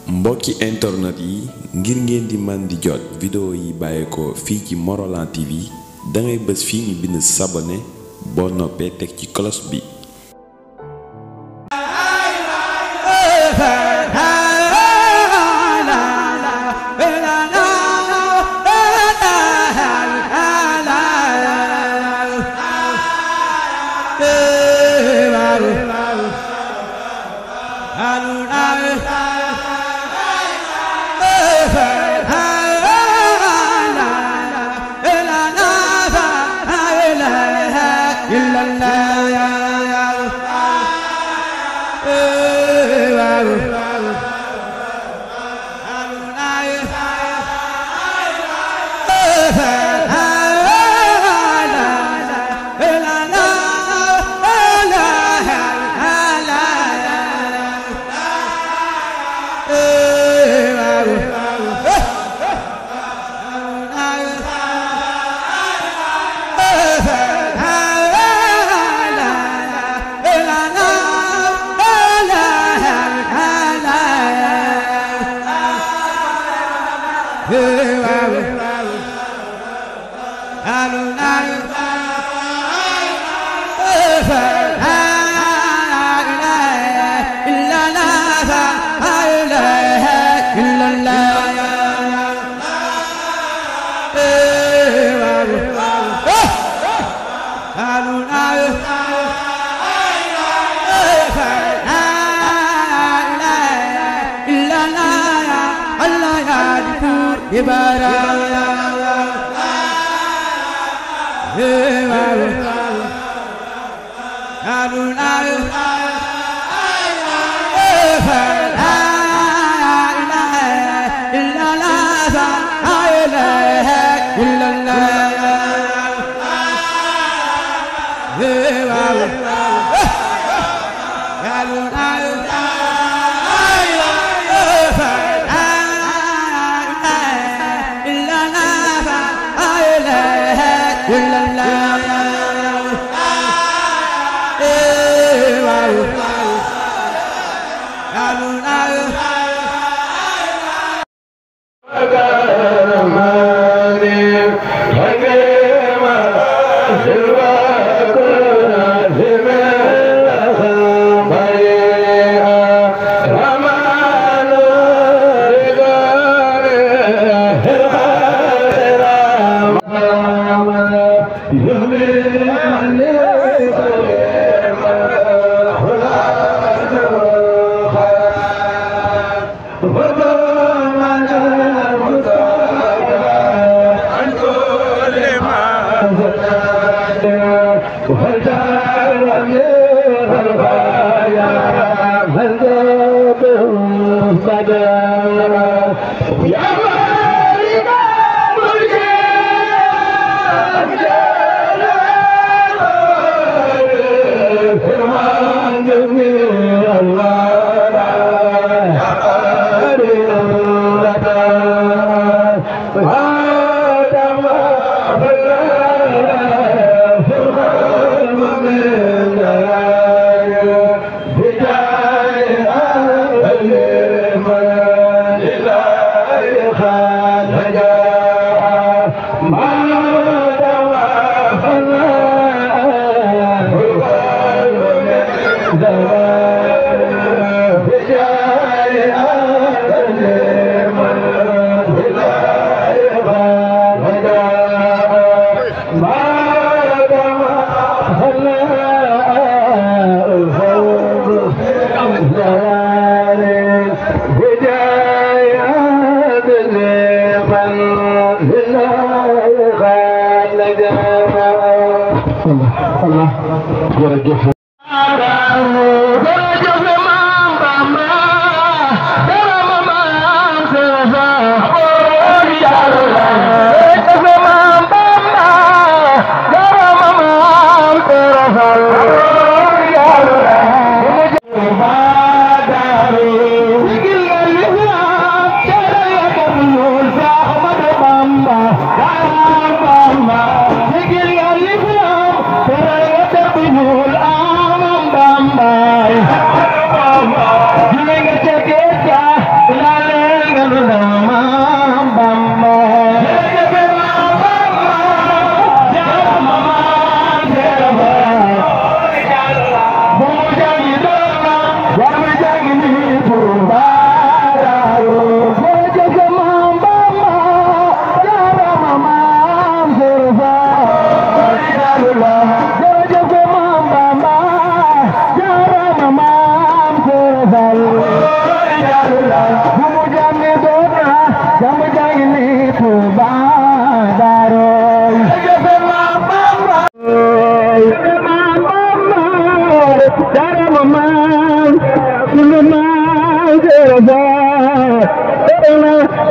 mbokki internet yi ngir ngeen di man di jot vidéo yi bàyyeekoo fii ci Morolan TV dangay bës fii ñu bind s'abonner boo noppee teg ci cloche bi. All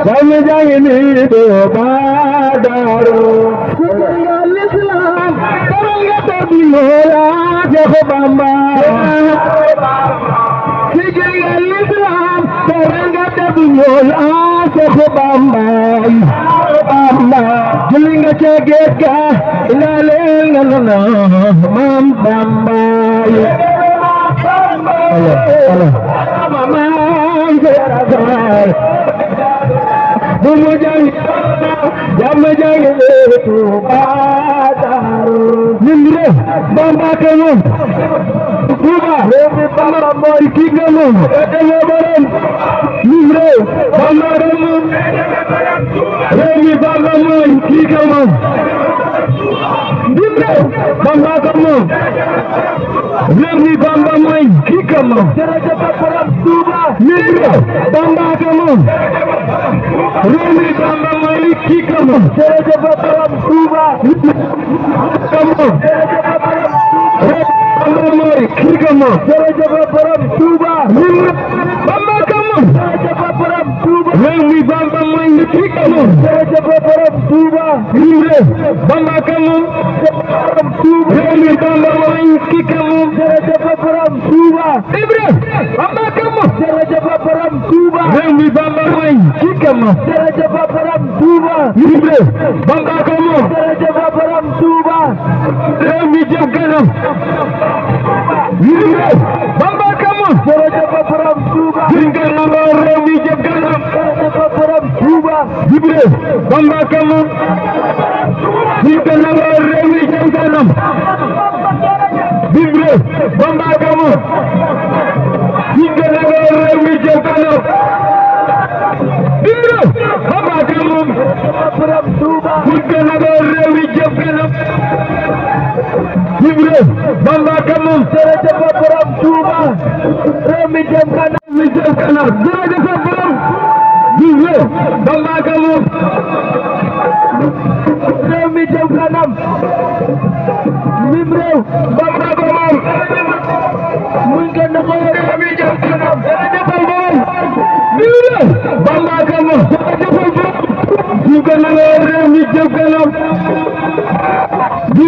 jam jangini Tuuba Daaru Sénégal l'islam teral nga tabi moola Seexu Bamba Sénégal l'islam teral nga tabi moola Seexu Bamba Bamba julli nga ca géej ga ilaaleel nga nana Maam Bamba Bumu jangi jam jangi Tuuba Daaru Nimre Bamba kamu Tuuba Bamba moy ki kamu Ewa borom Nimre Bamba kamu Remi Bamba moy ki kamu Nimre Bamba kamu Remi Bamba moy ki kamu Tuuba Nimre Bamba kamu Remi Bamba moy ki kamu Tuuba kamu Bamba moy ki kamu Tuuba Bamba kamu Remi Bamba moy ki kamu Tuuba Bamba kamu Remi Bamba moy ki kamu Tuuba Ibra Bamba kamu Tuuba Remi Bamba moy ki kamu Tuuba Ibra Bamba kamu Tuuba Remi jëm kanam Ibra Bamba kamu Tuuba Remi jëm kanam Tuuba Ibra Bamba kamu Remi jëm kanam Ibra Bamba kamu Remi jëm kanam Ibra Bamba kamu Remi jëm kanam Ibra Bamba kamu Tuuba Remi jëm kanam jërëjëf borom Ibra Bamba kamu Remi jëm kanam Ibra Bamba kamu muy gën a xool Remi jëm kanam jërëjëf borom Ibra Bamba kamu muy gën a xool Remi jëm kanam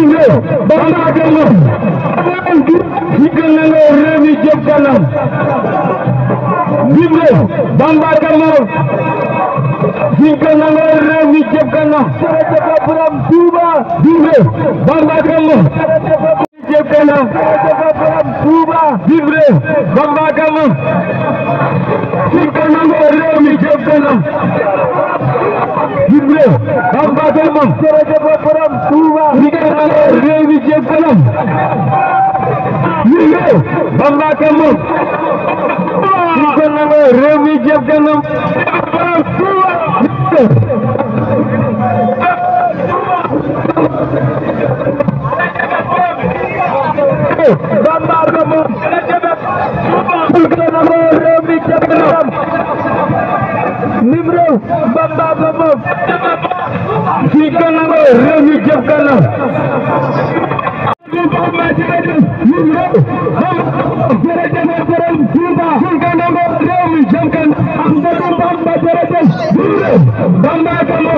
Ibra Bamba kamu muy gën a xool Remi jëm kanam Ibra Bamba kamu muy gën a xool Remi jëm kanam jërëjëf borom Tuuba Ibra Bamba kamu jëm kanam Tuuba Ibra Bamba kamu muy gën a xool Remi jëm kanam Ibra Bamba kamu jërëjëf borom Tuuba muy gën a xool Remi jëm kanam Ibra Bamba kamu muy gën a xool Remi jëm kanam borom Tuuba Bamba kamu muy gën a xool Remi jëm kanam Ibra Bamba kamu muy gën a xool Remi jëm kanam Bamba kamu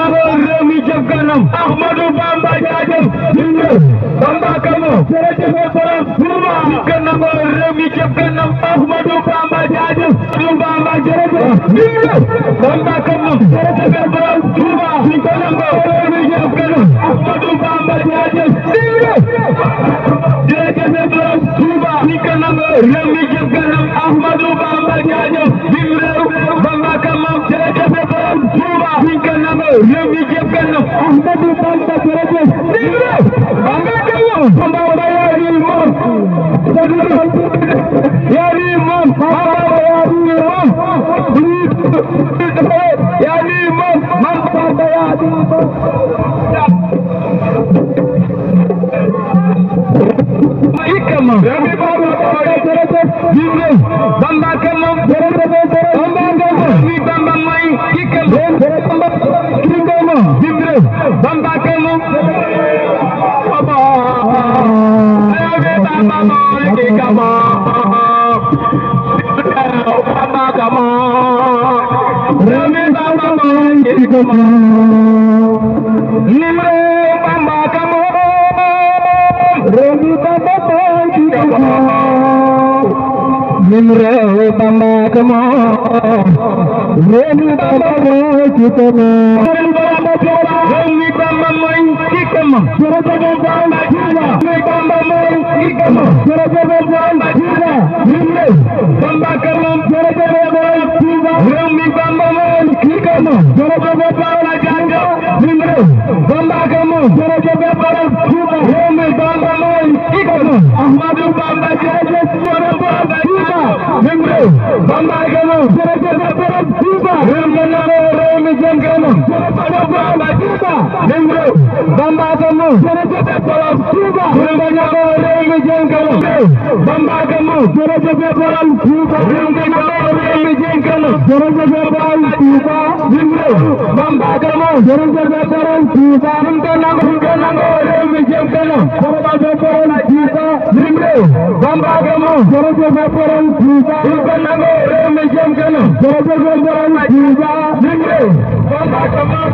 Remi jëm kanam Ahmadu Bamba jaajëf Bamba kamu Remi jëm kanam Ahmadu Bamba jaajëf Bamba jërëjëf Bamba kamu Remi jëm kanam Ahmadu Bamba jaajëf Tuuba Remi jëm kanam Ahmadu Bamba jaajëf Bamba kamu Tuuba Remi jëm kanam Ahmadu Bamba jërëjëf Bamba kamu Bamba yaari moom yaari moom Bamba yaari moom Bamba yaari moom Ikama Remi Bamba jërëjëf Bamba kamu Bamba Remi Bamba may Ikama Bamba kamu Bamba Remi Bamba may Ikama kama Remi Bamba mangi kama Nimre Bamba kama Remi Bamba mangi kama Nimre Bamba kama Remi Bamba mangi kama Remi Bamba mangi kama Remi Bamba mangi kama Nimre Bamba kama Remi Bamba mangi kama Bala janga Nimre Bamba kama Remi Bamba mangi kama Ahmadu Bamba jaje Bamba Nimre Bamba kama Remi jangana Bamba Nimre Bamba kama Remi jangana Bamba kama Remi jangana Bamba kama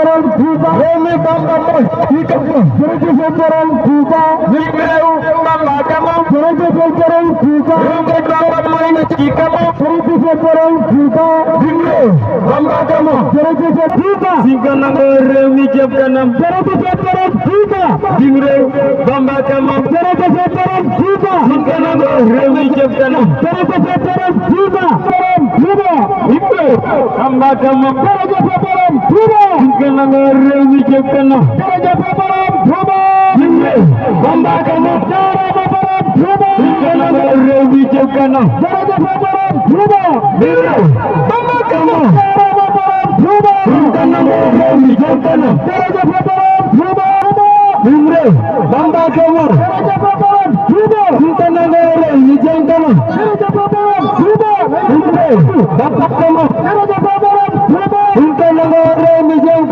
borom Touba réew mi Bamba mooy kii kat la jërëjëf borom Touba ñi réew Bamba kama jërëjëf borom Touba réew mi Bamba mooy na kii kama jërëjëf borom Touba ñi réew Bamba kama jërëjëf Touba si kanam réew mi jëm kanam jërëjëf borom Touba ñi réew Bamba kama jërëjëf borom Touba si kanam réew mi jëm kanam jërëjëf borom Touba borom Touba ñi réew Bamba kama jërëjëf borom Touba si kanam réew mi jëm kanam jërëjëf borom Touba ñi réew Bamba kama jërëjëf borom Touba si kanam réew mi jëm kanam jërëjëf borom Touba ñi réew Bamba kama jërëjëf borom Touba si kanam réew mi jëm kanam jërëjëf borom Touba ñi réew Bamba kama jërëjëf borom Touba si kanam réew mi jëm kanam jërëjëf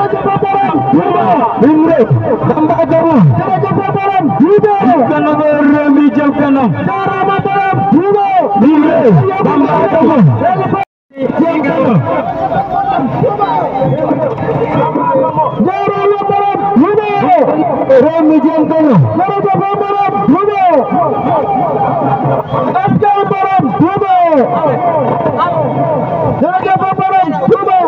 borom Touba ñi réew Bamba kama jërëjëf borom Touba si kanam réew mi jëm kanam jërëjëf borom Touba ñi réew Bamba kama jërëjëf borom Touba si kanam réew mi jëm kanam jërëjëf borom Touba ñi réew Bamba kama réew mi jëm kanam jërëjëf borom Touba askan borom Touba jërëjëf borom Touba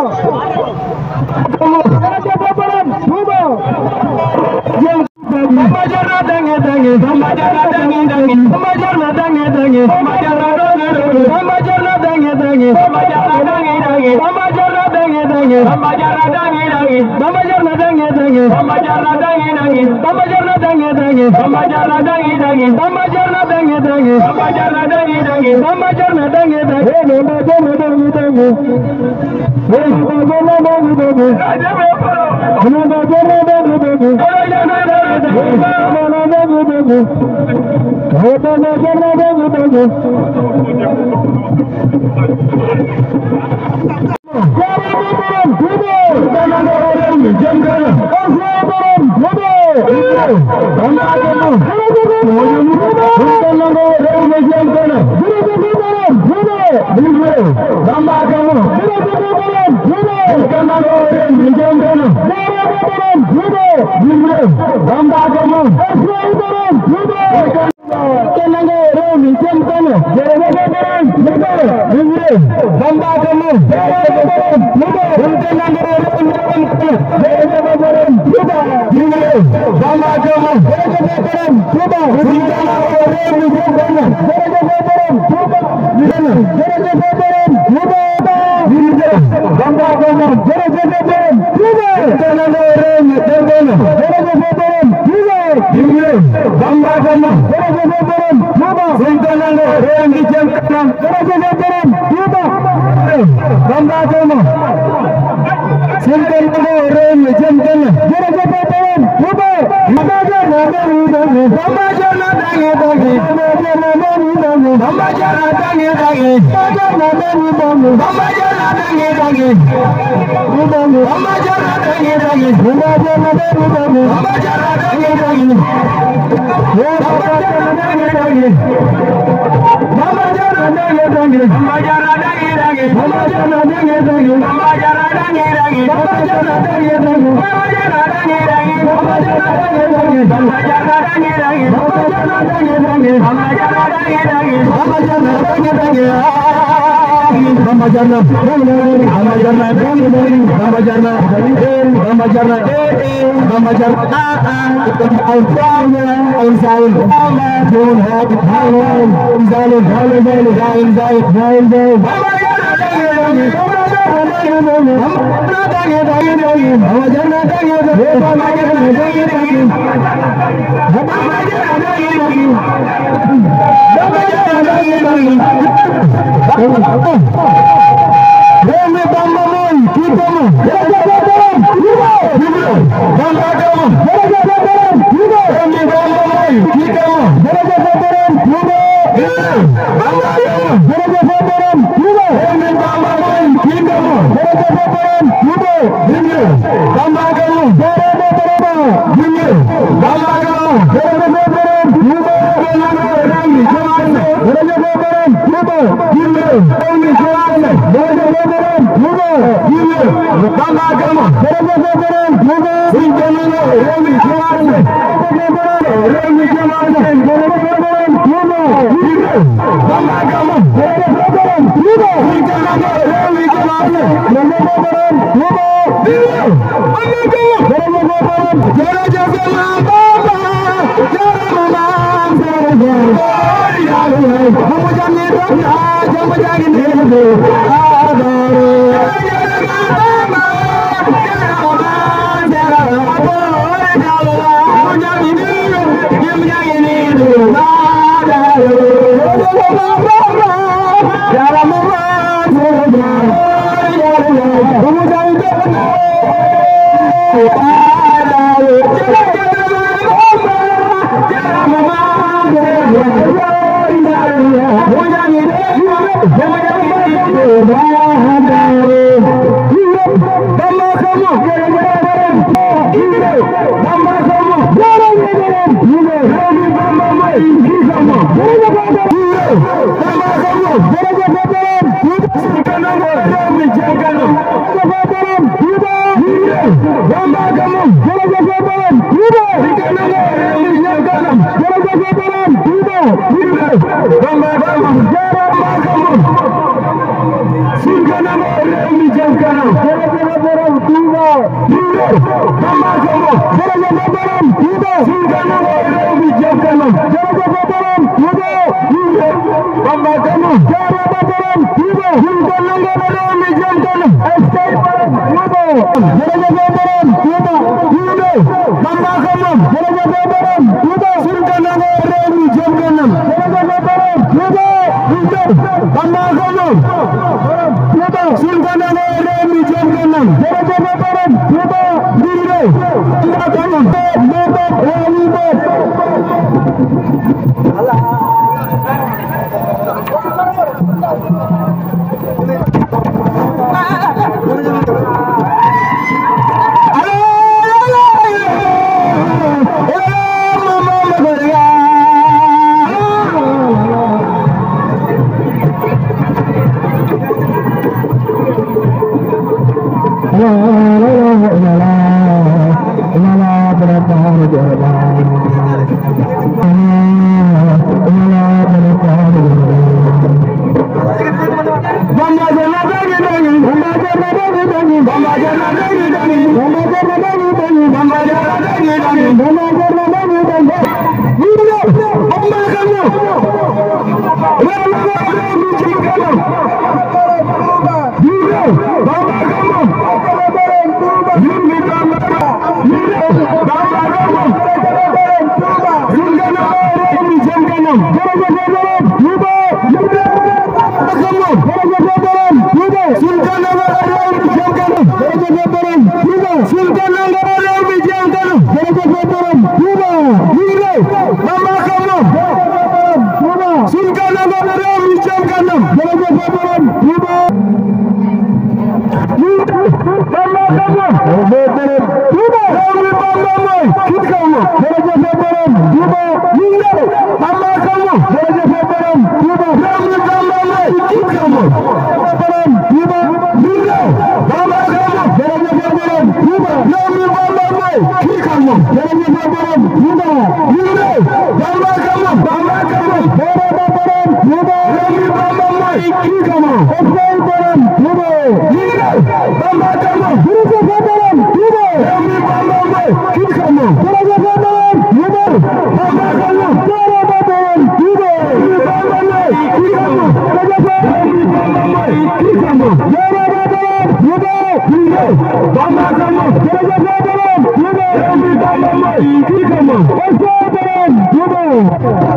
jërëjëf borom Touba Bamba jarna dange dange Bamba jarna dange dange Bamba jarna dange dange Bamba jarna dange dange Bamba jarna dange dange Bamba jarna dange dange Bamba jarna dange dange Bamba jarna dange dange Bamba jarna dange dange Bamba jarna dange dange Bamba jarna dange dange Bamba jarna dange dange Bamba jarna dange dange Bamba jarna dange dange Bamba jarna dange dange Bamba jarna dange dange Bamba jarna dange dange Bamba jarna dange dange Bamba Gamo jërëjëf borom Touba suñ ko nangoo réew mi jamaane réew mi jamaane jërëjëf borom Touba Bamba Gamo jërëjëf borom Touba suñ ko nangoo réew mi jamaane jërëjëf borom Touba Bamba Gamo jërëjëf borom jërëjëf Bamba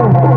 Bamba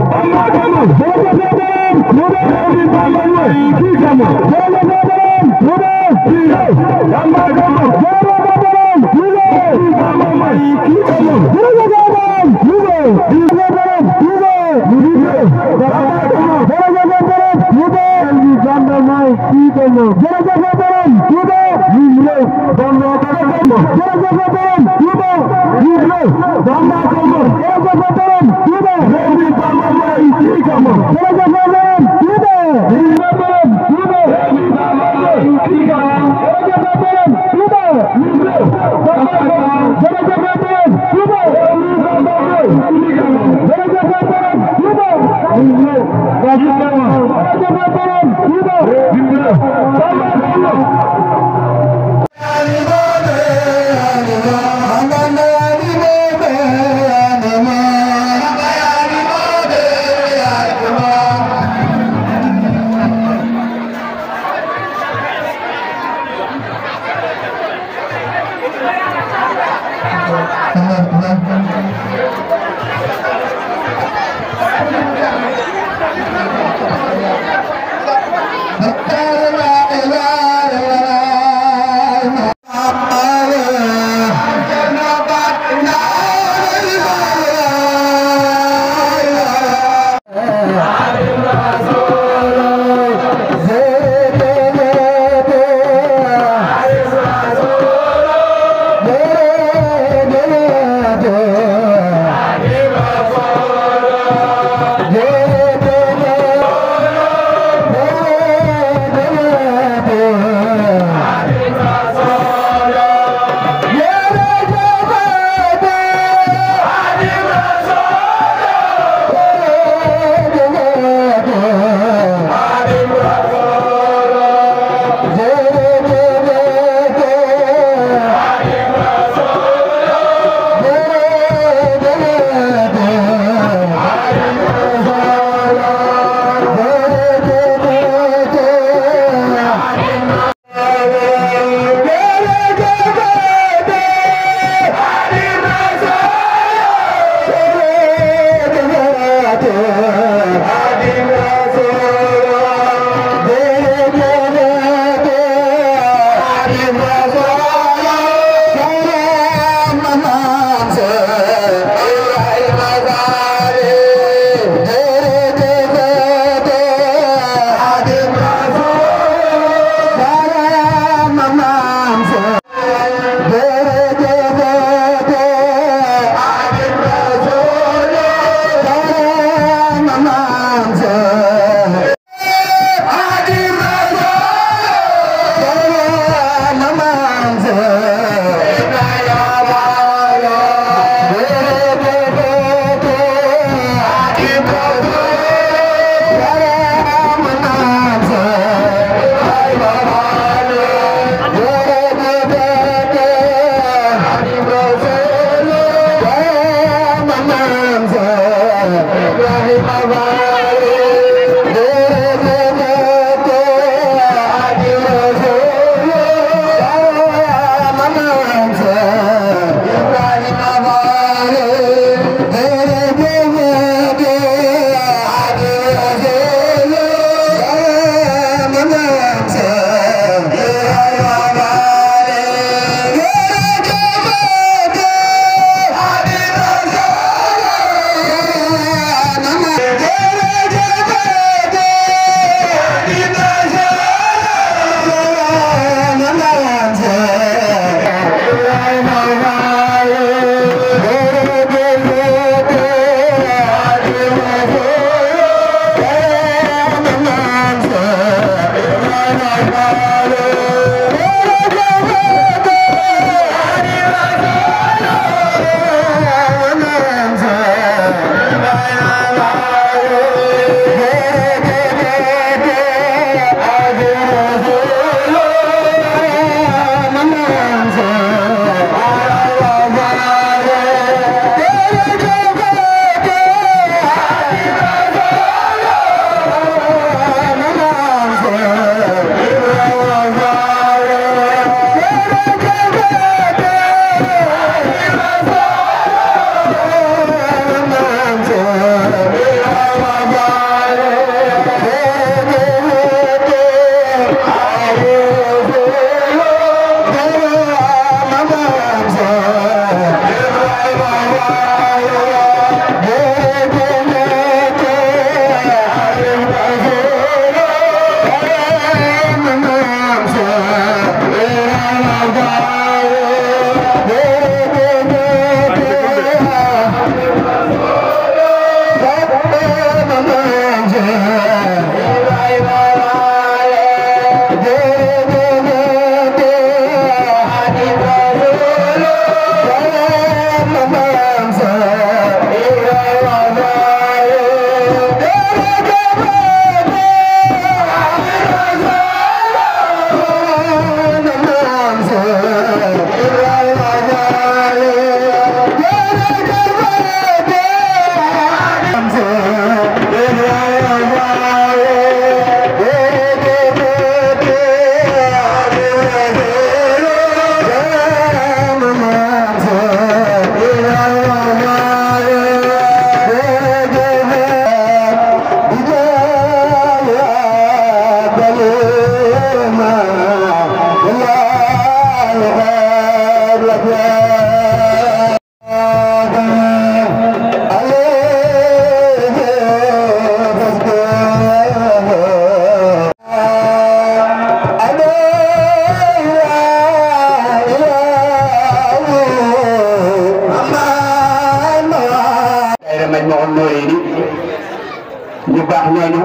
ñu baax ñooñu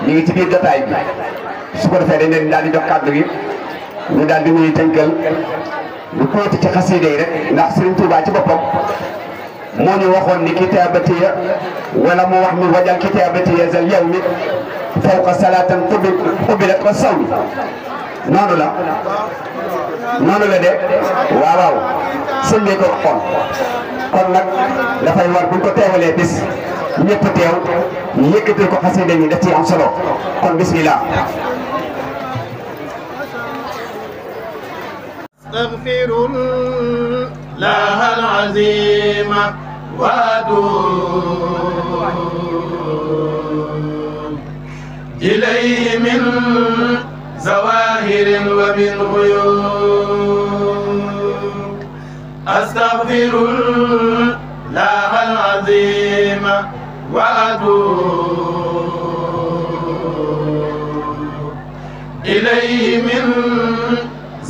ñu ngi ci biir jotaay bi su ko defee dañ leen daal di jox kàddu gi ñu daal di ñuy tënkal lu tuuti ci xasida yi rek ndax Serigne Touba ci boppam moo ñu waxoon ni kitaabatiya wala mu wax ni wajal kitaabatiya zal yawmi fawqa salatan qubilat wa sawmi noonu la de waaw waaw sëñ bi ko waxoon kon nag dafay war buñ ko teewalee bis ñëpp teew yëkkatil ko xasida yi daf ci am solo kon bismillah. astaghfirullah al-azim wa atuub ilayhi min zawahirin wa min ghuyub astaghfirullah al-azim wa atuub ilayhi min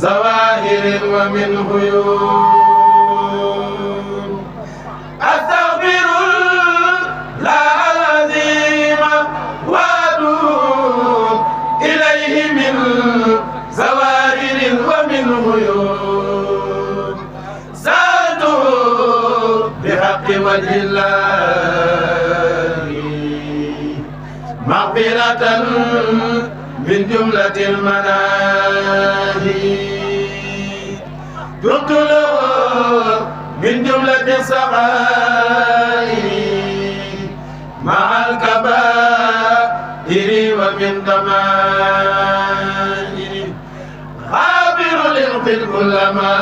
zawahirin wa min ghuyub astaghfirullah al-azim wa atuub ilayhi min zawahirin wa min ghuyub sa'altu bihaqqi wajhillahi maghfiratan min jumlatil manaahi من جملة الصغائر مع الكبائر ومن ضمائر غافر للخلق كلما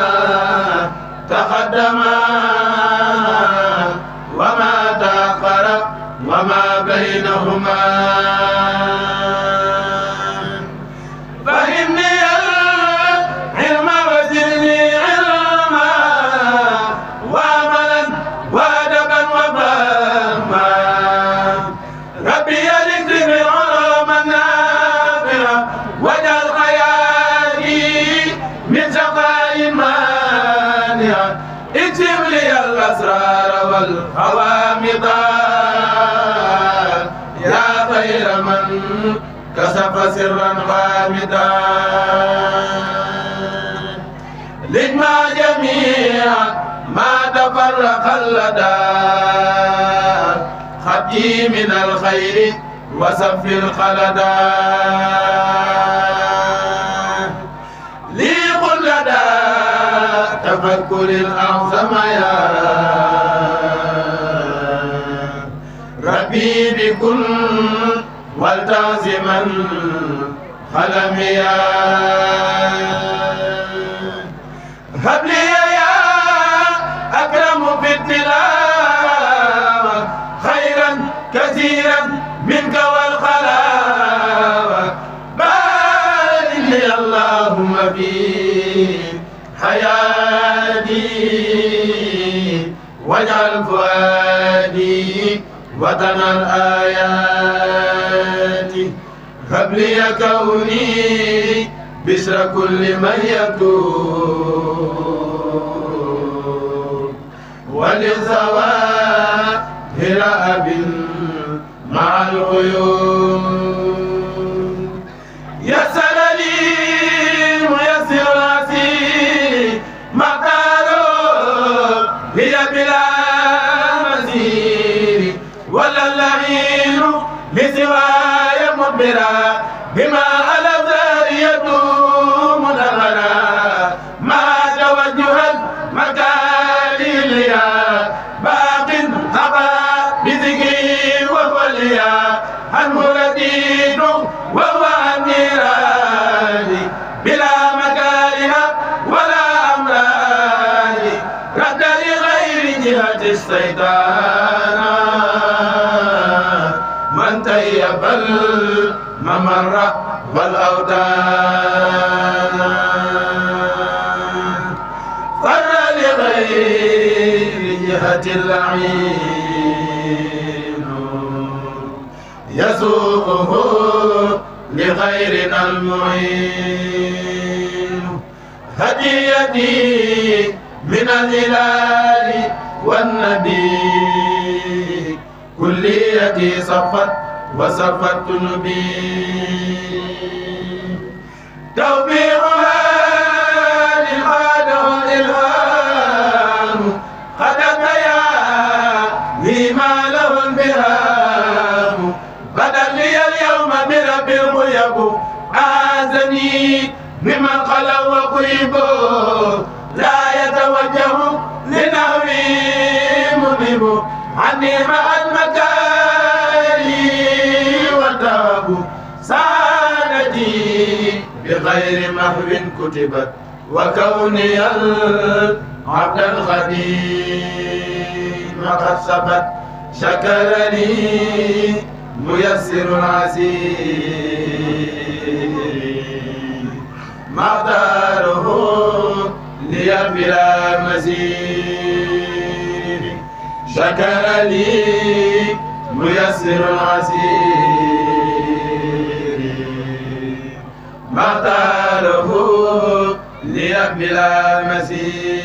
تقدم وما تأخر وما بينهما فهمني العلم وزدني علما وعملا وادبا وفهما ربي يذكر العلوم النافعة واجعل حياتي من شقاء مانعة اكتب لي الأسرار والغوامض يا خير من كشف سرا غامضا لجمع جميع ما تفرق اللدى خطي من الخير وسف الخلدا لي قل لدى تفكر الأعظم يا ربي بكل والتعزما خلميا هب لي يا أكرم في التلاوة خيرا كثيرا منك والخلاوة بارك لي اللهم في حياتي واجعل فؤادي وطن الآيات هب لي كوني بشر كل من يتوب وللظواهر أب مع الغيوم يسر لي ميسر العسير مقالوا هي بلا مسير ولا اللعين لسواي مدبرا بما على الزار يدوم دغرا ما توجه المكاري ليا باق خبا بذكري وهو ليا المرديد وهو النيران بلا مكاره ولا أمران رد لغير جهة الشيطان من طيب الممر والأوتان فر لغير جهة اللعين يسوقه لغيرنا المعين هديتي من الهلال والنبي كليتي صفت وصفت نبي توفيقها للغاده الإلهام خدم يا لما له البهام بدا لي اليوم برب الغيب أعاذني ممن خلوا وقيبوا لا يتوجه لنهوي منيب عني مع المكاري والتوب سعادتي بغير محو كتبت وكوني العبد الخديم قد ثبت شكرني ميسر عسير مقداره لي بلا مزيد شكر لي ميسر عسير مقداره لي بلا مزيد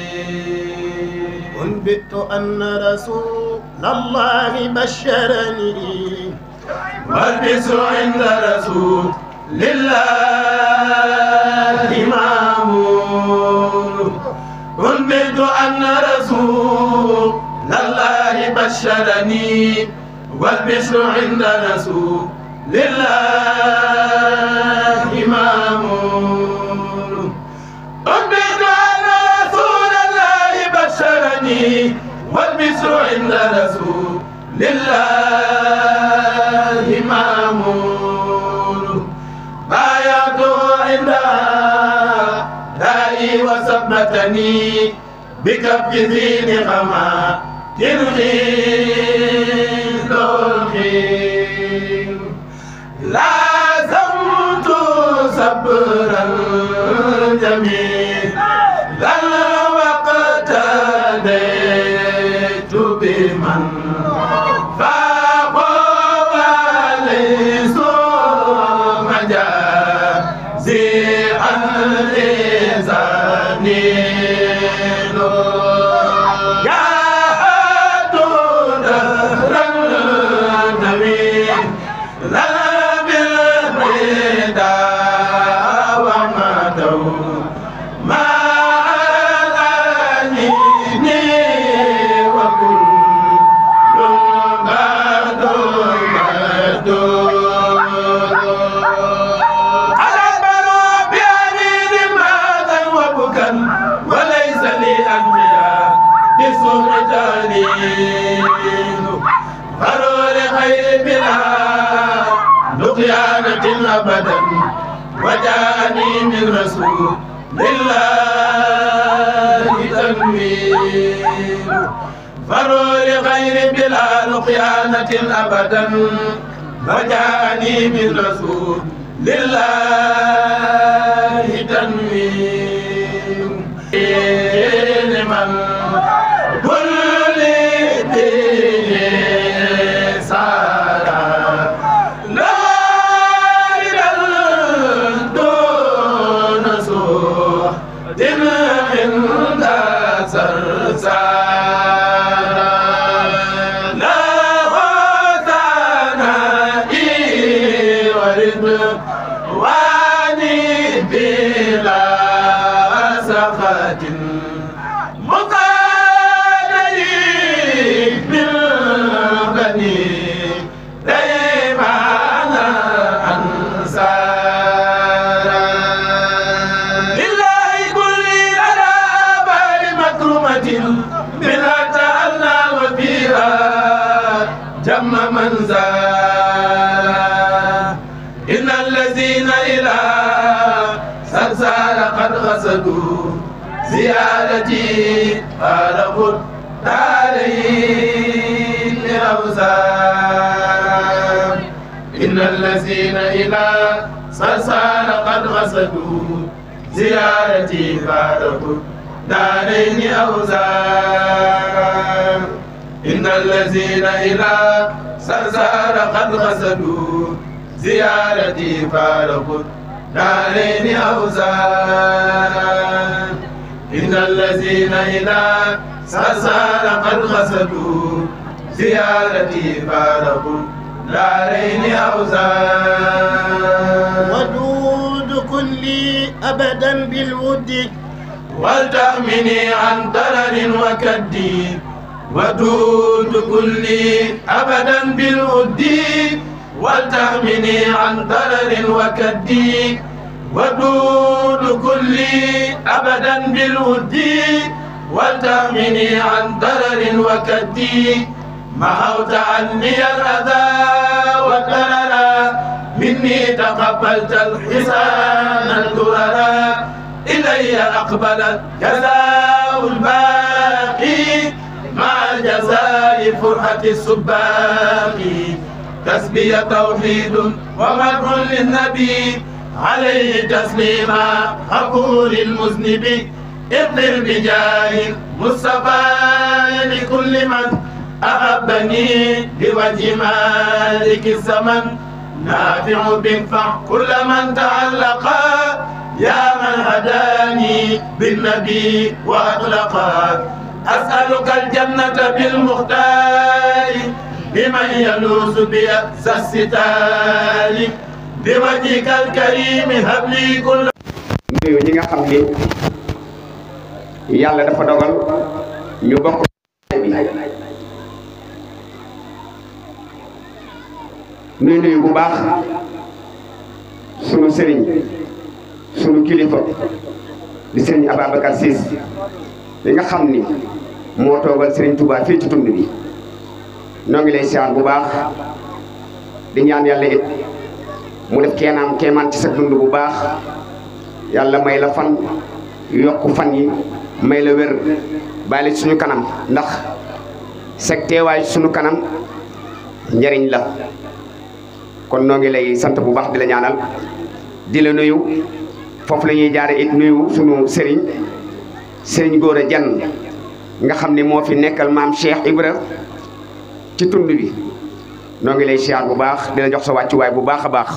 أنبئت أن رسول الله بشرني والبس عند رسول لله مامون أنبئت أن رسول الله بشرني والبشر عند رسول لله مامون أنبئت أن رسول الله بشرني والبشر عند رسول الله مامون بايعته عند دائي وثبتني بكف ذي نقما تلغي الخير لازمت صبرا جميلا وقت ديت بمن فاقوا ليس مجازي الإذاني أبدا وجاءني من رسول لله تنوير فروا لغير بلا خيانة أبدا وجاءني من رسول لله تنوير لمن كل إن الذين إلى سرسار قد غسلوا زيارتي خالقوا الدارين لأوزان إن الذين إلى سرسار قد غسلوا زيارتي خالقوا الدارين أوزان إن الذين إلى سرسار قد غسلوا زيارتي فارقوا دارين أوزان إن الذين إلى سرسار قد غسلوا زيارتي فارقوا دارين أوزان ودود كلي أبدا بالود ولتأمني عن ضرر وكد ودود كلي أبدا بالود ولتأمني عن ضرر وكد ودود كلي أبدا بالود ولتأمني عن ضرر وكد محوت عني الأذى والضرر مني تقبلت الحسان الدرر إلي أقبلت جزاء الباقي مع الجزاء فرحة السباق تسبية توحيد ومدح للنبي عليه تسليما غفور المذنب اغفر بجاه المصطفى لكل من أحبني بوجه مالك الزمن نافع بنفع كل من تعلق يا من هداني بالنبي وأطلقا أسألك الجنة بالمختار بمن يلوذ بأسى الستار بوجهك الكريم هب لي كل nuyu ñi nga xam ni yàlla dafa dogal ñu bokk bi nuyu bu baax sunu sëriñ sunu kilifa di sëriñ Ababacar Ciss li nga xam ni moo toogal Serigne Touba fii ci tund bi noo ngi lay siyaar bu baax di ñaan yàlla it mu def kéemaan ci sa dund bu baax yàlla may la fan yokku fan yi may la wér bàyyi la suñu kanam ndax seg teewaay suñu kanam njariñ la kon noo ngi lay sant bu baax di la ñaanal di la nuyu foofu la ñuy jaare it nuyu suñu sëriñ Gora Dieng nga xam ne moo fi nekkal maam Cheikh Ibra ci tund bi noo ngi lay siyaar bu baax di la jox sa wàccuwaay bu baax a baax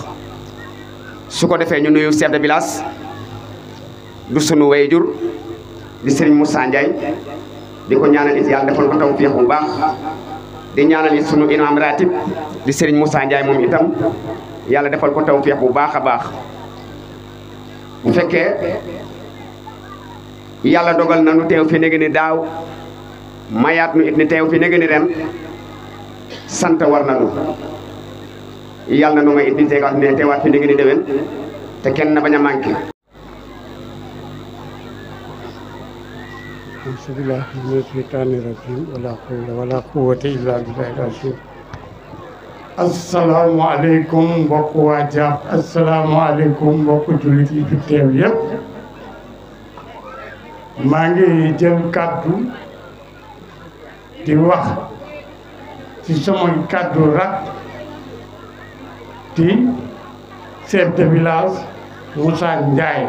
su ko defee ñu nuyu chef de village du sunu wayjur di sëriñ Moussa Ndiaye di ko ñaanal it yàlla defal ko tawfiix bu baax di ñaanal it sunu imam ratib di sëriñ Moussa Ndiaye moom itam yàlla defal ko tawfiix bu baax a baax bu fekkee yàlla dogal na nu teew fi nege ni daaw mayaat nu it ni teew fi nege ni ren sant war na nu yàlla na nu may it ni teewaat fi nege ni déwén te kenn na bañ a manqué. bismillahi mina shaytaani rajiim wala hawla wala quwwata illa billahi al-azim. asalaamaaleykum mbokk waa jàpp asalaamaaleykum mbokk jullit yi fi teew yëpp maa ngi jël kàddu di wax ci sama kàddu rak di chef de village Moussa Ndiaye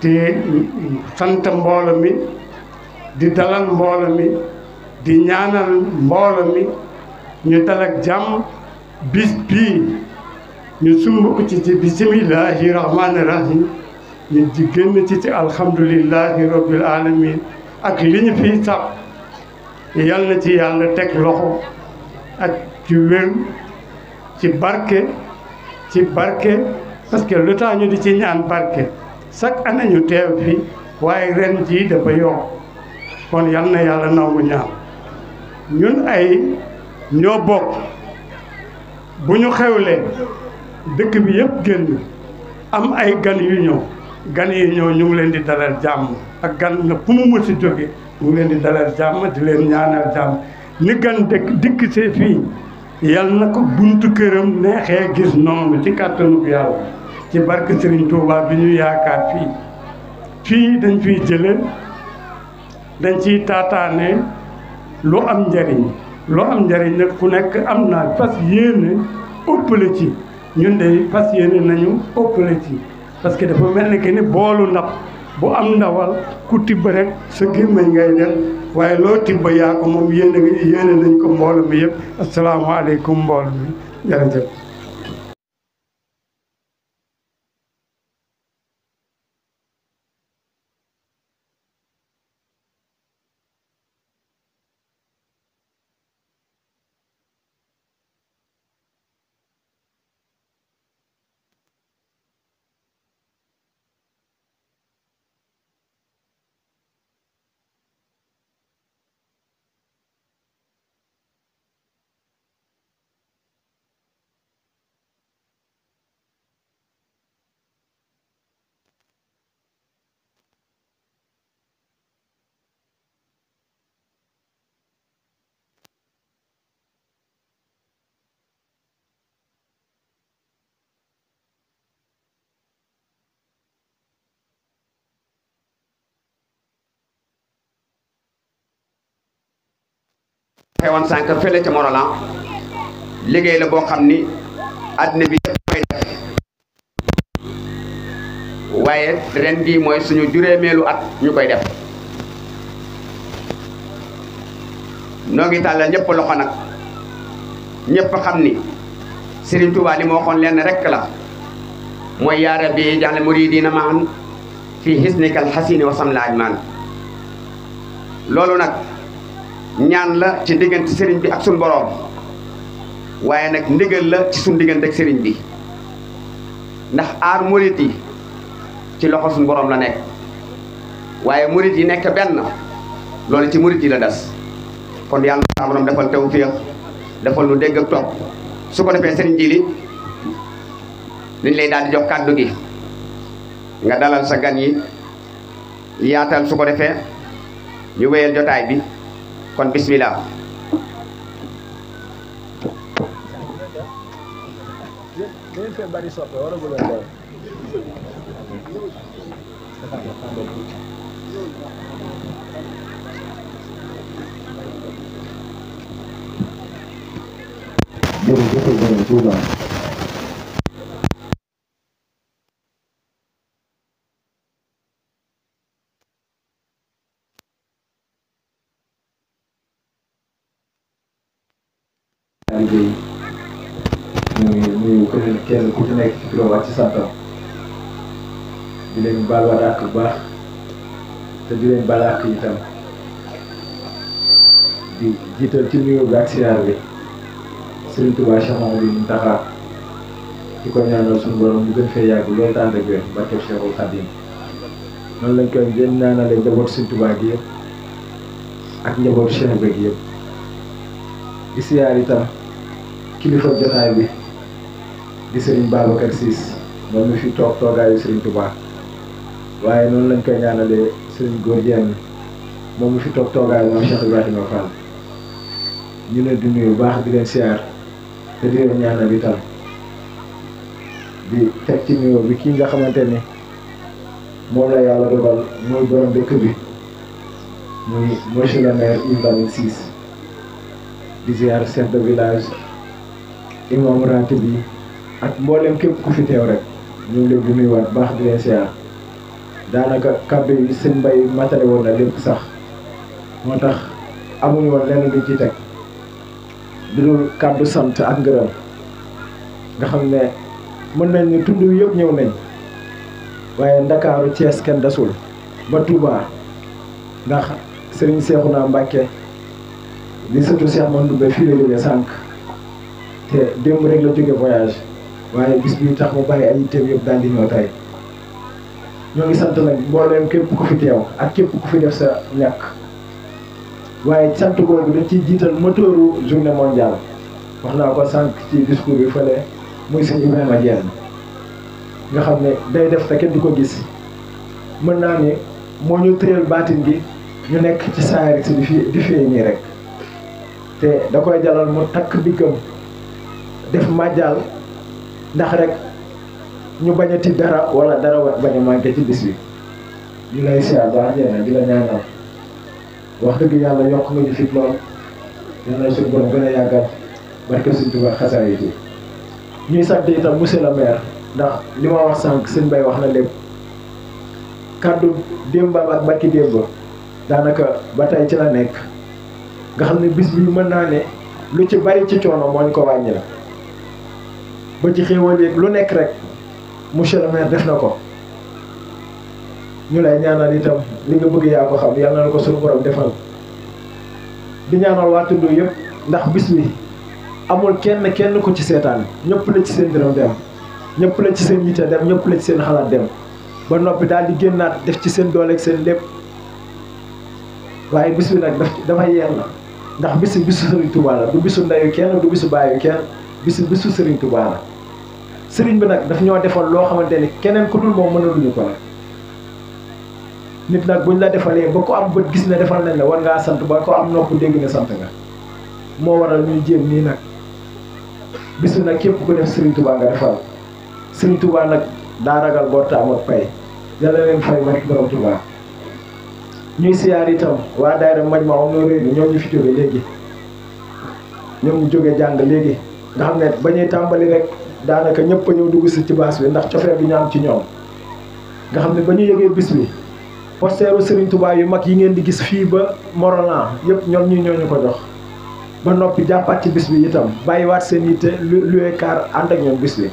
di sant mbooloo mi di dalal mbooloo mi di ñaanal mbooloo mi ñu dal ak jàmm bis bii ñu sumb ko ci bisimillahi rahmaani rahim ñu di génn ci alhamdulillahi rabbil alamin ak li ñu fiy sax yal na ci yàlla teg loxo ak ci wér ci barke parce que le temps ñu di ci ñaan barke chaque année ñu teew fi waaye ren jii dafa yokk kon yal na yàlla nangu ñaan ñun ay ñoo bokk bu ñu xewlee dëkk bi yëpp génn am ay gan yu ñëw gan yi ñëw ñu ngi leen di dalal jàmm ak gan na fu mu mësi jóge ñu ngi leen di dalal jàmm di leen ñaanal jàmm ni gan dikk see fii yal na ko buntu këram neexee gis noonu ci kàttanu yàlla ci barke Serigne Touba bi ñu yaakaar fii dañ fiy jële dañ ciy taataane lu am njariñ nag ku nekk am naa fas yéene ëppale ci ñun de fas yéene nañu ëppale ci parce que dafa mel ni que ni boolu ndab bu am ndawal ku tibb rek sa gémmañ ngay def waaye loo tibb yaa ko moom yéene nañ ko mbooloo mi yëpp asalaamaaleykum mbooloo mi jërëjëf. xewoon sànq fële ca Morolan liggéey la boo xam ni àddina bi yëpp koy def waaye ren bii mooy suñu juróomeelu at ñu koy def noo ngi tàllal ñëpp loxo nag ñëpp xam ni Serigne Touba li ma waxoon leen rekk la mooy yaa rabbi ja'al muridina ma'an fii hisnikal hasini wa samla ajman loolu nag ñaan la ci diggante sëriñ bi ak suñ boroom waaye nag ndigal la ci suñ diggante ak sëriñ bi ndax aar murit yi ci loxo suñ boroom la nekk waaye murit yi nekk benn loolu ci murit yi la des kon yàlla na borom defal tawfiix defal lu dégg ak topp su ko defee sëriñ ji li liñ lay daal di jox kàddu gi nga dalal sa gan yi yaatal su ko defee ñu wéyal jotaay bi kon bismillah. liggéey ñu ngi nuyu kenn ku ci nekk ci turam ak ci santam di leen baal ak bu baax te di leen baal ak itam di jiital ci nuyu bi ak siyaar bi Serigne Touba Cheikh Mamadou Mountakha di ko ñaanal suñu borom mu gën fee yàgg loolu tànn ak wér barkeb Cheikhul Khadim noonu lañ koy gën ñaanale njabootu Serigne Touba gi yëpp ak njabootu Cheikh bi gi yëpp di siyaar itam kilifa jotaay bi di Serigne Babacar Ciss moom mi fi toog toogaayu Serigne Touba waaye noonu lañ koy ñaanalee Serigne Góor Dieng moom mi fi toog toogaayu moom Cheikh Ibrahima Fall ñu ne di nuyu bu baax di leen siyaar te di leen ñaanal itam di teg ci nuyoo bi kii nga xamante ni moom la yàlla dogal mooy borom dëkk bi muy monsieur le maire Yves Lamine Ciss di ziar chef de village imam ratib bi ak mboolem képp ku fi teew rek ñu ngi leen di nuyuwaat baax di leen ziar daanaka kàddu yi seen mbay matale woon na lépp sax moo tax amuñu woon lenn luñ ci teg du dul kàddu sant ak ngërëm nga xam ne mën nañ ni tund yëpp ñëw nañ waaye Ndakaaru Thiès kenn desul ba Touba ndax Serigne Cheikhouna Mbacké li sëtu Cheikh Mandoumbe fii la jógee sànq te démb rek la jóge voyage waaye bis bi tax mu bàyyi ay yitteem yëpp daal di ñëw tey ñoo ngi sant nag mbooleem képp ku fi teew ak képp ku fi def sa ñàkk waaye sant googu dañ ciy jiital moteuru journée mondiale wax naa ko sànq ci discours bi fële muy sëñ Ibrahima Dieng nga xam ne day def te kenn du ko gis mën naa ni moo ñu tëral baatin gi ñu nekk ci saayir si di fii nii rek te da koy jalal mu takk diggam def màjjal ndax rek ñu bañati dara wala dara bañ a manqué ci bis bi ñu lay siyaar baax jeena di la ñaanal wax dëgg yàlla yokk nga ñu fit lool yàlla suñu borom gën a yàggal barke suñu Tuubaa xasaay yi ñuy sant itam monsieur le maire ndax li ma wax sànq sëñ Bay wax na lépp kàddu démbam ak barki démb daanaka ba tey ci la nekk nga xam ne bis bi mën naa ne lu ci bari ci coono moo ñu ko wàññi la ba ci xéewal yi lu nekk rek monsieur le maire def na ko ñu lay ñaanal itam li nga bëgg yaa ko xam yàlla na ko suñu borom defal di ñaanal waa tund yëpp ndax bis bi amul kenn ku ci seetaan ñëpp la ci seen dërëm dem ñëpp la ci seen yitte dem ñëpp la ci seen xalaat dem ba noppi daal di génnaat def ci seen doole ak seen lépp waaye bis bi nag dafa yeer na ndax bisu Serigne Touba la du bisu ndeyu kenn du bisu baayu kenn bisu Serigne Touba la Serigne bi nag daf ñoo defal loo xamante ni keneen ku dul moom mënaluñu ko nag nit nag buñ la defalee ba ko am bët gis ne defal nañ la war ngaa sant ba ko am nopp dégg ne sant nga moo waral ñuy jéem nii nag bisu nag képp ko def Serigne Touba nga defal Serigne Touba nag daa ragal bortaam ak pay yàlla leen fay barke borom Touba ñuy siyaar itam waa daayira Majmahun Nurayni ñoom ñu fi jóge léegi ñoom ñu jóge jàng léegi nga xam ne ba ñuy tàmbali rek daanaka ñëpp a ñëw dugg si ci baas bi ndax cofeel bi ñu am ci ñoom nga xam ne ba ñu yëgee bis bi posteeru Serigne Touba yu mag yi ngeen di gis fii ba Morolan yëpp ñoom ñi ñoo ñu ko jox ba noppi jàppaat ci bis bi itam bàyyiwaat seen yitte luwee kaar ànd ak ñoom bis bi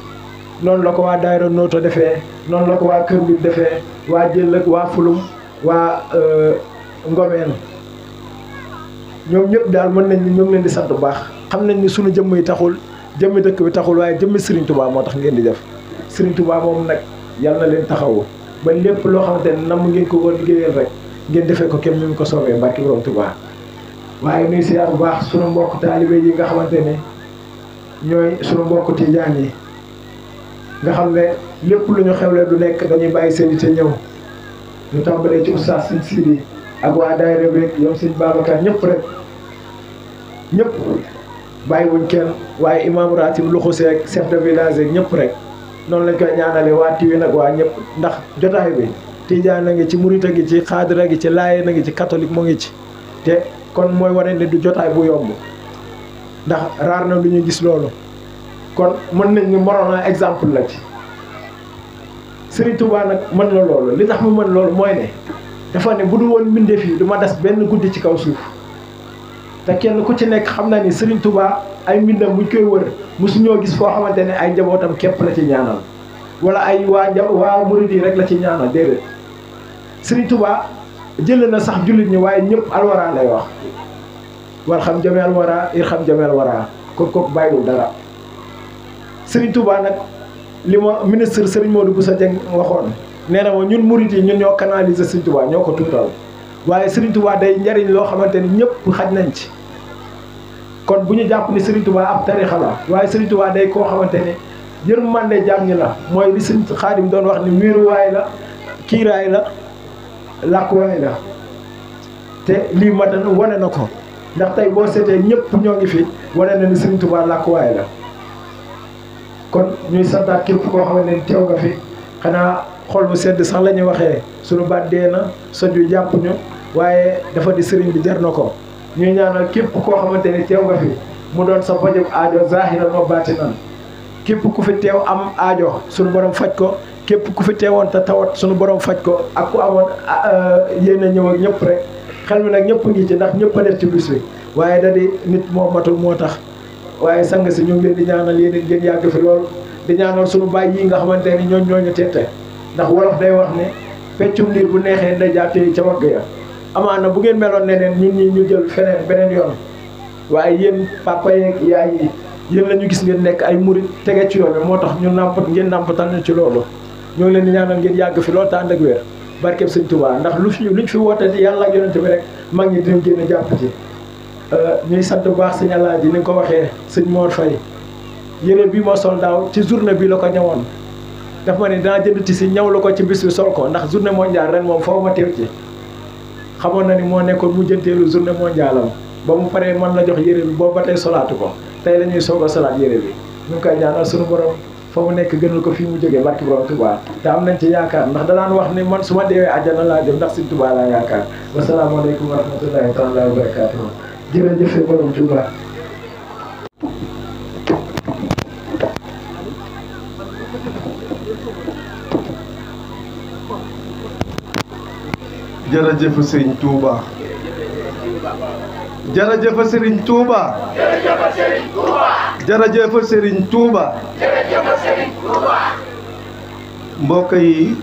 noonu la ko waa daayira Nooto defee noonu la ko waa Kër Mbir defee waa Jël ak waa Fulum waa Ngomeen ñoom ñëpp daal mën nañ ni ñoo ngi leen di sant bu baax xam nañ ni sunu jëmm yi taxul jëmmi dëkk bi taxul waaye jëmmi Serigne Touba moo tax ngeen di def Serigne Touba moom nag yal na leen taxawu ba lépp loo xamante ne nam ngeen ko woon liggéeyal rek ngeen defee ko kenn ñu ko soobee barki borom Touba waaye nuy siyaar bu baax sunu mbokk taalibe yi nga xamante ne ñooy sunu mbokk tijaan yi nga xam ne lépp lu ñu xewle du nekk dañuy bàyyi seen yitte ñëw ñu tàmbalee ci oustaz sëñ Sidi ak waa daayira bi ñoom sëñ Babacar ñëpp rek ñëpp bàyyiwuñ kenn waaye imam ratib loxo seeg chef de village ak ñëpp rek noonu lañ koy ñaanale waa Tiwi nag waa ñëpp ndax jotaay bi tijaan a ngi ci murit a ngi ci xaadir a ngi ci laayeen a ngi ci catholique moo ngi ci te kon mooy wane ne du jotaay bu yomb ndax raar na lu ñu gis loolu kon mën nañ ni Morolan exemple la ci Serigne Touba nag mën na loolu li tax mu mën loolu mooy ne dafa ne bu dul woon mbindeef yi du ma des benn guddi ci kaw suuf te kenn ku ci nekk xam na ni Serigne Touba ay mbindam buñ koy wër mosuñoo gis foo xamante ne ay njabootam képp la ci ñaanal wala ay waa murid yi rek la ci ñaanal déedéet Serigne Touba jël na sax jullit ñi waaye ñëpp alwara lay wax war xam jamee alwara ir xam jamee alwara kooku bàyyiwul dara Serigne Touba nag li ma ministre Serigne Modou Bousso Dieng waxoon nee na ma ñun murid yi ñun ñoo canaliser Serigne Touba ñoo ko tuutal waaye Serigne Touba day njariñ loo xamante ni ñëpp xaj nañ ci kon bu ñu jàpp ni Serigne Touba ab tarixa la waaye Serigne Touba day koo xamante ni yërmande jaam ñi la mooy li Serigne Xaadim doon wax ni wéeruwaay la kiiraay la làkkuwaay la te lii matan wane na ko ndax tey boo seetee ñëpp ñoo ngi fi wane na ni Serigne Touba làkkuwaay la kon ñuy santaat képp koo xamante ni teew nga fi xanaa xol bu sedd sax la ñuy waxee suñu baat dee na soj yu jàpp ñu waaye dafa di sëriñ bi jar na ko ñuy ñaanal képp koo xamante ni teew nga fi mu doon sa fajum aajo zahiran wa baatinan képp ku fi teew am aajo suñu borom faj ko képp ku fi teewoon te tawat suñu borom faj ko ak ku amoon yéen a ñëw ak ñëpp rek xel mi nag ñëpp ngi ci ndax ñëpp a def ci bis bi waaye da di nit moo matul moo tax waaye sang si ñu ngi leen di ñaanal yéen ngeen yàgg fi loolu di ñaanal suñu baay yi nga xamante ni ñooñu teete ndax wolof day wax ne peccum liir bu neexee nday jaatee ca wagg ya amaana bu ngeen meloon neneen ñun ñi ñu jël feneen beneen yoon waaye yéen papa yeeg yaay yi yéen la ñu gis ngeen nekk ay murit tege ci yoon bi moo tax ñu nàmpat ngeen nàmpatal ñu ci loolu ñoo ngi leen di ñaanal ngeen yàgg fi loolu te ànd ak wér barkeb sëñ Touba ndax luñ fi woote di yàlla ak yonente bi rek mag ñi dinañ génn jàpp ci ñuy sant bu baax sëñ Alaaji ni nga ko waxee sëñ Mor Faye yére bi moo sol daaw ci journée bi la ko ñawoon daf ma ne dinaa jënd ci si ñaw la ko ci bis bi sol ko ndax journée mondiale ren moom foofu ma teew ci xamoon na ni moo nekkoon mu jënteelu journée mondiale am ba mu paree man la jox yére bi boobu ba tey solaatu ko tey la ñuy soog a solaat yére bi ñu ngi koy ñaanal suñu borom fa mu nekk gënal ko fii mu jógee barki borom Touba te am nañ ci yaakaar ndax danaan wax ni man su ma deewee àjjana laa jëm ndax Sëñ Touba laa yaakaar wasalaamaaleykum wa rahmatullahi taala wa barakaatuh jërëjëf borom Touba. jërëjëf Serigne Touba jërëjëf Serigne Touba jërëjëf Serigne Touba mbokk yi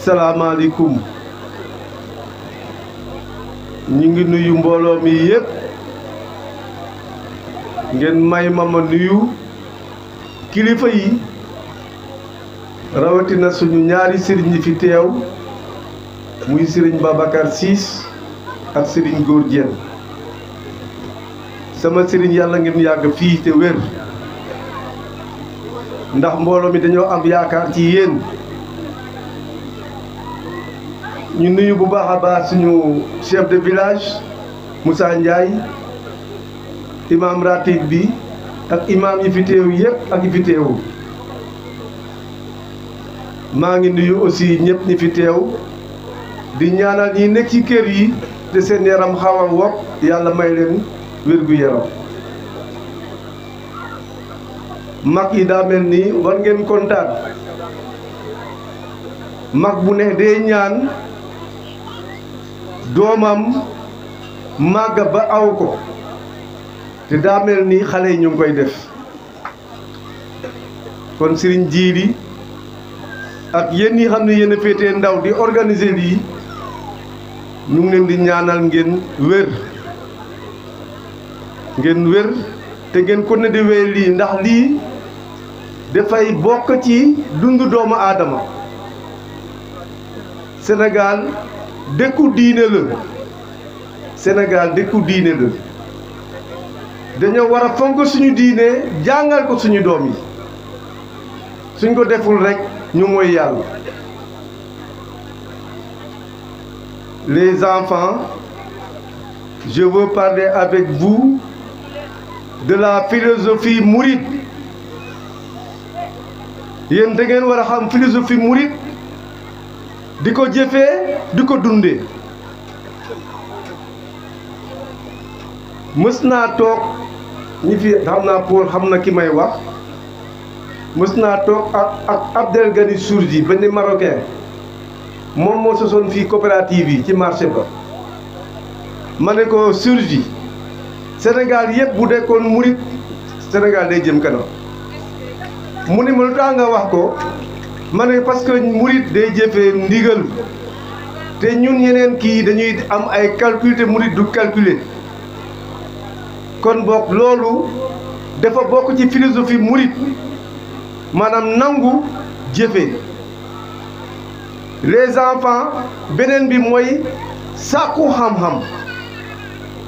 salaamaaleykum ñu ngi nuyu mbooloo mi yépp ngeen may ma nuyu kilifa yi rawatina suñu ñaari sëriñ yi fi teew muy Serigne Babacar Ciss ak Serigne Góor Diène sama Serigne yàlla ngeen yàgg fii te wér ndax mbooloo mi dañoo am yaakaar ci yéen ñu nuyu bu baax a baax suñu chef de village Moussa Ndiaye imam ratib bi ak imam yi fi teew yëpp ak yi fi teewu maa ngi nuyu aussi ñëpp ñi fi teew di ñaanal ñi nekk ci kër yi te seen yaram xaw a wopp yàlla may leen wér-gu-yaram mag yi daa mel ni war ngeen kontaan mag bu ne dee ñaan doomam màgg ba aw ko te daa mel ni xale yi ñu ngi koy def kon Serigne Djily ak yéen ñi xam ne yéen a féetee ndaw di organiser lii ñu ngi leen di ñaanal ngeen wér te ngeen ko ne di wéy lii ndax lii dafay bokk ci dundu doomu aadama Sénégal dëkku diine la Sénégal dëkku diine la dañoo war a fonk suñu diine jàngal ko suñu doom yi suñ ko deful rekk ñu mooy yàlla les enfants, je veux parler avec vous de la philosophie mouride. Yéen da ngeen war a xam philosophie mouride di ko jëfee di ko dundee. mës naa toog ñi fi xam naa Paul xam na ki may wax mës naa toog ak Abdel Gani Sourdi benn marocain moom moo sosoon fii coopérative yi ci marché ba. ma ne ko Sourdi Sénégal yëpp bu dekkoon murit Sénégal day jëm kanam mu ne ma lu tax nga wax ko ma ne parce que murit day jëfee ndigal te ñun yeneen kii dañuy am ay calcul te murit du calculer. kon boog loolu dafa bokk ci philosophie mouride maanaam nangu jëfe. les enfants beneen bi mooy sàkku xam-xam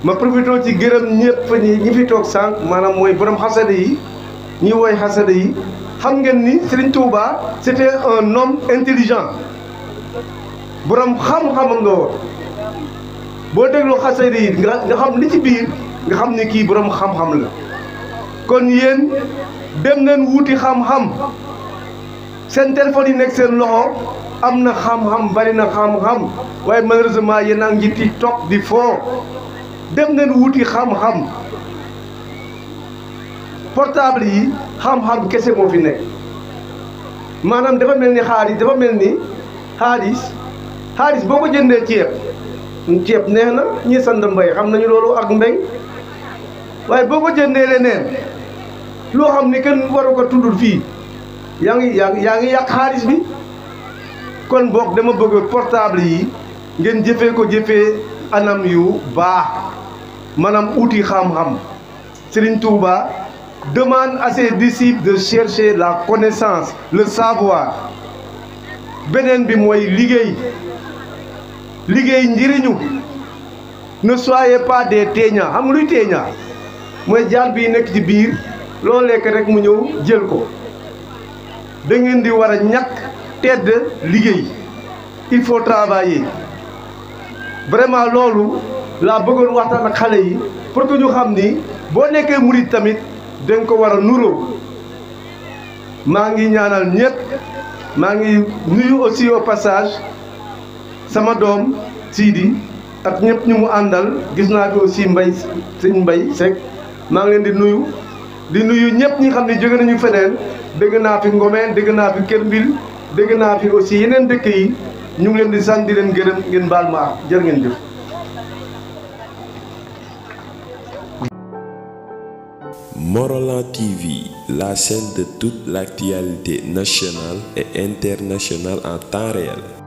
ma profité ci gërëm ñëpp ñi fi toog sànq maanaam mooy borom xasada yi ñi woy xasada yi xam ngeen ni Serigne Touba c'était un homme intelligent borom xam-xamam nga woon boo déglu xasada yi nga xam li ci biir. nga xam ne kii borom xam-xam la kon yéen dem leen wuti xam-xam seen téléphone yi nekk seen loxo am na xam-xam bari na xam-xam waaye malheureusement yéen a ngi TikTok di foo dem leen wuti xam-xam portable yi xam-xam kese moo fi nekk maanaam dafa mel ni xaalis boo ko jëndee ceeb neex na ñi sant mbay xam nañu loolu ak mbay waaye boo ko jëndee leneen loo xam ni kenn waru ko tuddul fii yaa ngi yàq xaalis bi kon boog dama bëgg portable yi ngeen jëfee ko jëfee anam yu baax maanaam uti xam-xam. Serigne Touba demande à ses disciples de chercher la connaissance le savoir beneen bi mooy liggéey njëriñu ne soyez pas des téeñaa xam nga luy téeñaa mooy jaan bi nekk ci biir loo lekk rek mu ñëw jël ko da ngeen di war a ñàkk tedd liggéey il faut travailler vraiment loolu laa bëggoon waxtaan ak xale yi pour que ñu xam ni boo nekkee murit tamit dañ ko war a nuroo. maa ngi ñaanal ñëpp maa ngi nuyu aussi au passage sama doom Sidi ak ñëpp ñu mu àndal gis naa fi aussi sëñ Mbay Seck maa ngi leen di nuyu ñëpp ñi xam ne jóge nañu feneen dégg naa fi Ngomeen dégg naa fi Kër Mbil dégg naa fi aussi yeneen dëkk yi ñu ngi leen di sant di leen gërëm ngeen baal ma ak jërë ngeen jëf. Morolan TV, la chaîne de toute l'actualité nationale et internationale en temps réel.